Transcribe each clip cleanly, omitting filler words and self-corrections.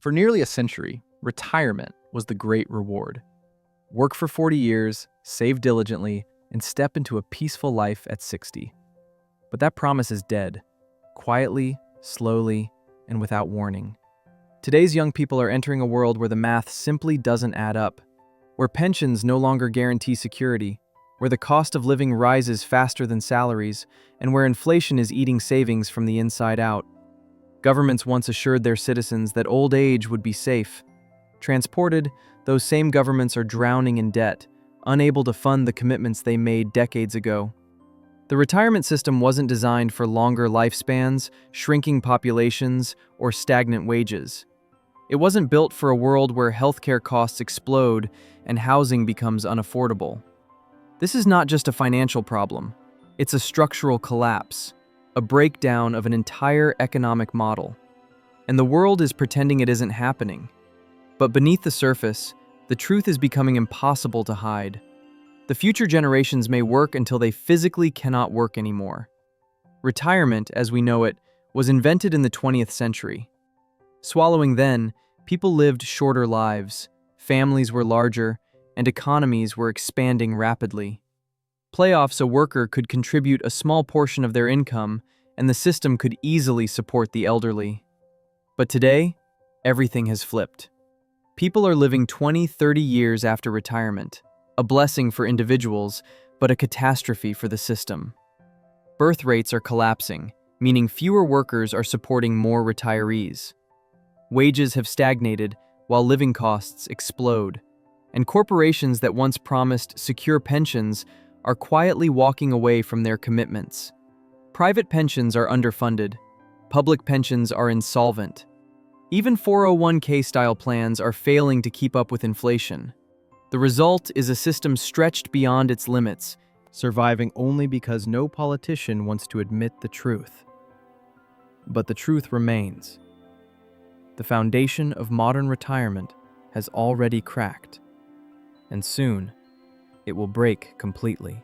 For nearly a century, retirement was the great reward. Work for 40 years, save diligently, and step into a peaceful life at 60. But that promise is dead, quietly, slowly, and without warning. Today's young people are entering a world where the math simply doesn't add up, where pensions no longer guarantee security, where the cost of living rises faster than salaries, and where inflation is eating savings from the inside out. Governments once assured their citizens that old age would be safe. Transported, those same governments are drowning in debt, unable to fund the commitments they made decades ago. The retirement system wasn't designed for longer lifespans, shrinking populations, or stagnant wages. It wasn't built for a world where healthcare costs explode and housing becomes unaffordable. This is not just a financial problem. It's a structural collapse, a breakdown of an entire economic model. And the world is pretending it isn't happening. But beneath the surface, the truth is becoming impossible to hide. The future generations may work until they physically cannot work anymore. Retirement, as we know it, was invented in the 20th century. Swallowing then, people lived shorter lives, families were larger, and economies were expanding rapidly. Playoffs, a worker could contribute a small portion of their income, and the system could easily support the elderly. But today, everything has flipped. People are living 20, 30 years after retirement, a blessing for individuals, but a catastrophe for the system. Birth rates are collapsing, meaning fewer workers are supporting more retirees. Wages have stagnated while living costs explode, and corporations that once promised secure pensions are quietly walking away from their commitments. Private pensions are underfunded. Public pensions are insolvent. Even 401k-style plans are failing to keep up with inflation. The result is a system stretched beyond its limits, surviving only because no politician wants to admit the truth. But the truth remains. The foundation of modern retirement has already cracked, and soon it will break completely.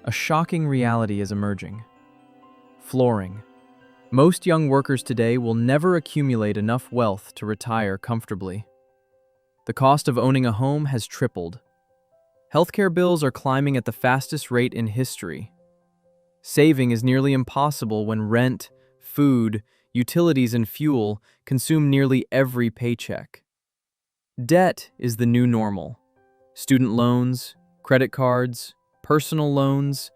A shocking reality is emerging. Flooring. Most young workers today will never accumulate enough wealth to retire comfortably. The cost of owning a home has tripled. Healthcare bills are climbing at the fastest rate in history. Saving is nearly impossible when rent, food, utilities, and fuel consume nearly every paycheck. Debt is the new normal. Student loans, credit cards, personal loans,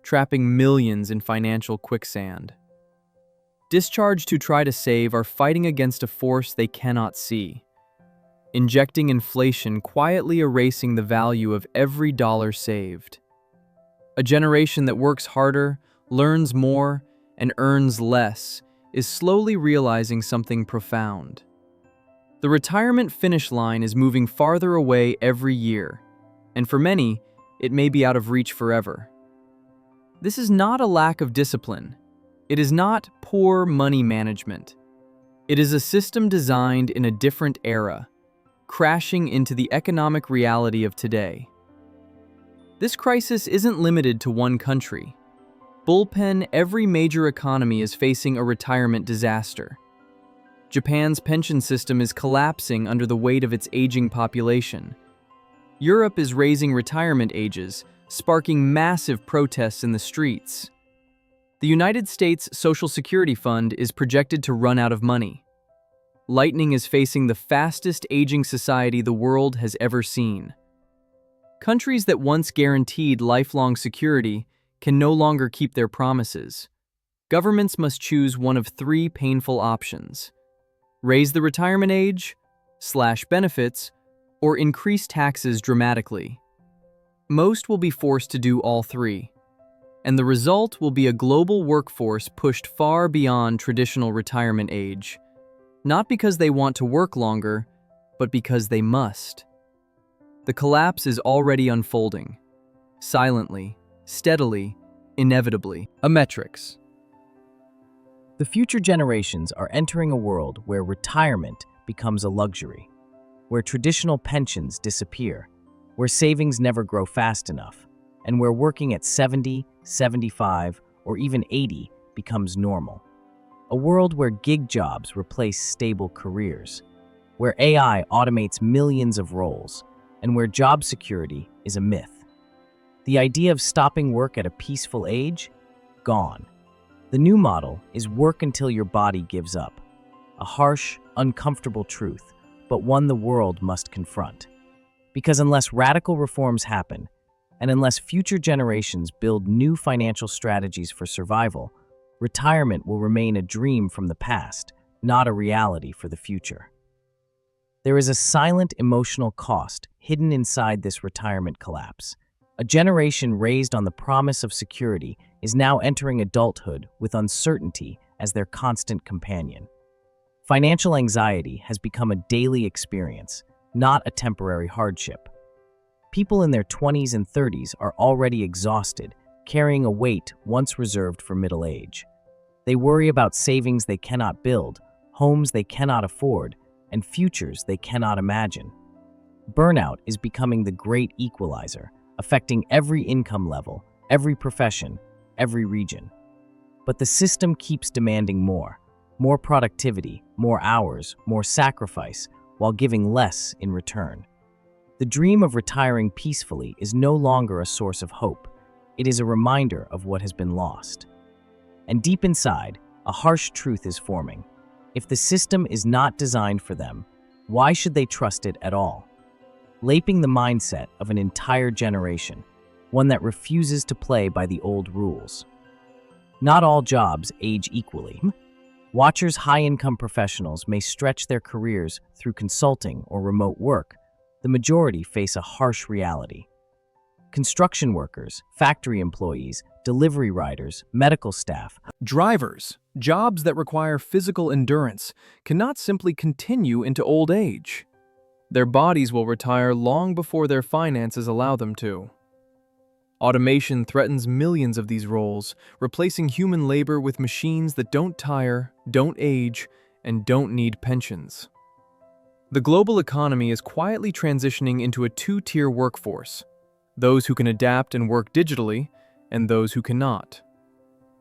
trapping millions in financial quicksand. Discharged who try to save are fighting against a force they cannot see, injecting inflation, quietly erasing the value of every dollar saved. A generation that works harder, learns more, and earns less is slowly realizing something profound. The retirement finish line is moving farther away every year, and for many, it may be out of reach forever. This is not a lack of discipline. It is not poor money management. It is a system designed in a different era, crashing into the economic reality of today. This crisis isn't limited to one country. Bullpen, every major economy is facing a retirement disaster. Japan's pension system is collapsing under the weight of its aging population. Europe is raising retirement ages, sparking massive protests in the streets. The United States Social Security Fund is projected to run out of money. Lightning is facing the fastest aging society the world has ever seen. Countries that once guaranteed lifelong security can no longer keep their promises. Governments must choose one of three painful options: raise the retirement age, slash benefits, or increase taxes dramatically. Most will be forced to do all three, and the result will be a global workforce pushed far beyond traditional retirement age, not because they want to work longer, but because they must. The collapse is already unfolding, silently, steadily, inevitably. A metrics. The future generations are entering a world where retirement becomes a luxury, where traditional pensions disappear, where savings never grow fast enough, and where working at 70, 75, or even 80 becomes normal. A world where gig jobs replace stable careers, where AI automates millions of roles, and where job security is a myth. The idea of stopping work at a peaceful age? Gone. The new model is work until your body gives up. A harsh, uncomfortable truth, but one the world must confront. Because unless radical reforms happen, and unless future generations build new financial strategies for survival, retirement will remain a dream from the past, not a reality for the future. There is a silent emotional cost hidden inside this retirement collapse. A generation raised on the promise of security is now entering adulthood with uncertainty as their constant companion. Financial anxiety has become a daily experience, not a temporary hardship. People in their 20s and 30s are already exhausted, carrying a weight once reserved for middle age. They worry about savings they cannot build, homes they cannot afford, and futures they cannot imagine. Burnout is becoming the great equalizer, affecting every income level, every profession, every region. But the system keeps demanding more productivity, more hours, more sacrifice, while giving less in return. The dream of retiring peacefully is no longer a source of hope. It is a reminder of what has been lost. And deep inside, a harsh truth is forming. If the system is not designed for them, why should they trust it at all? Laping the mindset of an entire generation, one that refuses to play by the old rules. Not all jobs age equally. Watchers' high-income professionals may stretch their careers through consulting or remote work. The majority face a harsh reality. Construction workers, factory employees, delivery riders, medical staff, Drivers, jobs that require physical endurance, cannot simply continue into old age. Their bodies will retire long before their finances allow them to. Automation threatens millions of these roles, replacing human labor with machines that don't tire, don't age, and don't need pensions. The global economy is quietly transitioning into a two-tier workforce: those who can adapt and work digitally, and those who cannot.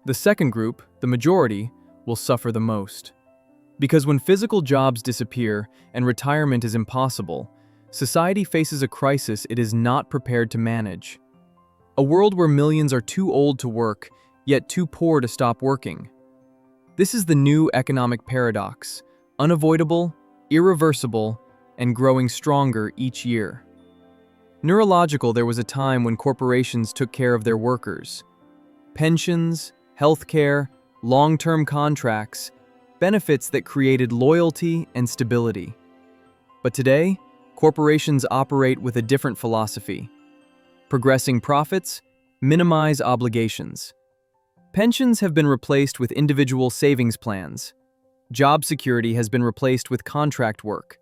The second group, the majority, will suffer the most. Because when physical jobs disappear and retirement is impossible, society faces a crisis it is not prepared to manage. A world where millions are too old to work, yet too poor to stop working. This is the new economic paradox, unavoidable, irreversible, and growing stronger each year. Neurological, there was a time when corporations took care of their workers. Pensions, healthcare, long-term contracts, benefits that created loyalty and stability. But today, corporations operate with a different philosophy. Progressing profits, minimize obligations. Pensions have been replaced with individual savings plans. Job security has been replaced with contract work.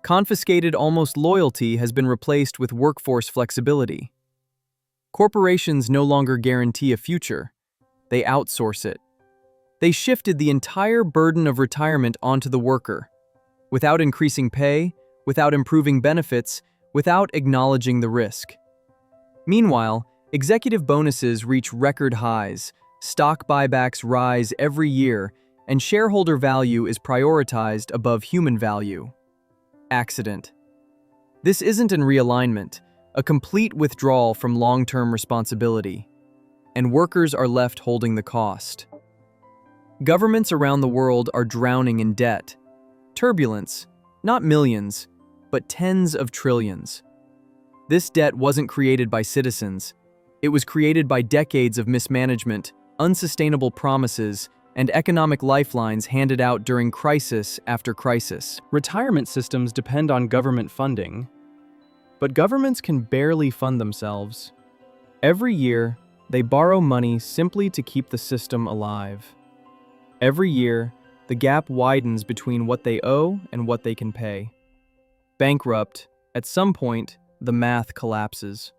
Confiscated almost loyalty has been replaced with workforce flexibility. Corporations no longer guarantee a future. They outsource it. They shifted the entire burden of retirement onto the worker, without increasing pay, without improving benefits, without acknowledging the risk. Meanwhile, executive bonuses reach record highs, stock buybacks rise every year, and shareholder value is prioritized above human value. Accident. This isn't an realignment, a complete withdrawal from long-term responsibility, and workers are left holding the cost. Governments around the world are drowning in debt. Turbulence, not millions, but tens of trillions. This debt wasn't created by citizens. It was created by decades of mismanagement, unsustainable promises, and economic lifelines handed out during crisis after crisis. Retirement systems depend on government funding, but governments can barely fund themselves. Every year, they borrow money simply to keep the system alive. Every year, the gap widens between what they owe and what they can pay. Bankrupt, at some point, the math collapses.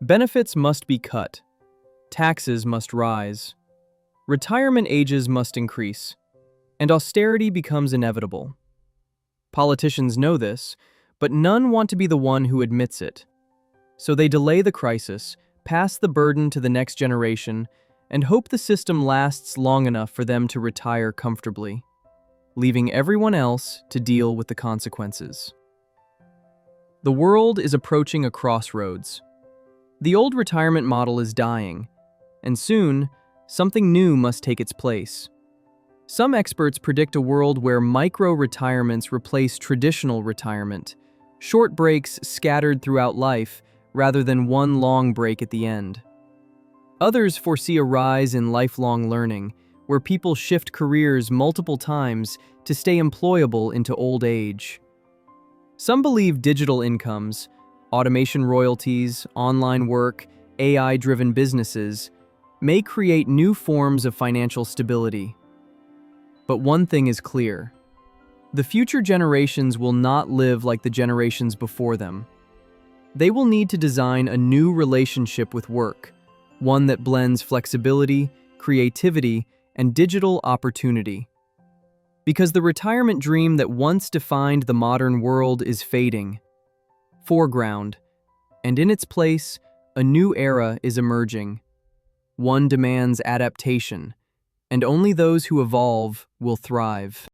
Benefits must be cut. Taxes must rise. Retirement ages must increase. And austerity becomes inevitable. Politicians know this, but none want to be the one who admits it. So they delay the crisis, pass the burden to the next generation, and hope the system lasts long enough for them to retire comfortably, leaving everyone else to deal with the consequences. The world is approaching a crossroads. The old retirement model is dying, and soon, something new must take its place. Some experts predict a world where micro-retirements replace traditional retirement, short breaks scattered throughout life rather than one long break at the end. Others foresee a rise in lifelong learning, where people shift careers multiple times to stay employable into old age. Some believe digital incomes, automation royalties, online work, AI-driven businesses may create new forms of financial stability. But one thing is clear: the future generations will not live like the generations before them. They will need to design a new relationship with work, one that blends flexibility, creativity, and digital opportunity. Because the retirement dream that once defined the modern world is fading, foreground, and in its place, a new era is emerging. One demands adaptation, and only those who evolve will thrive.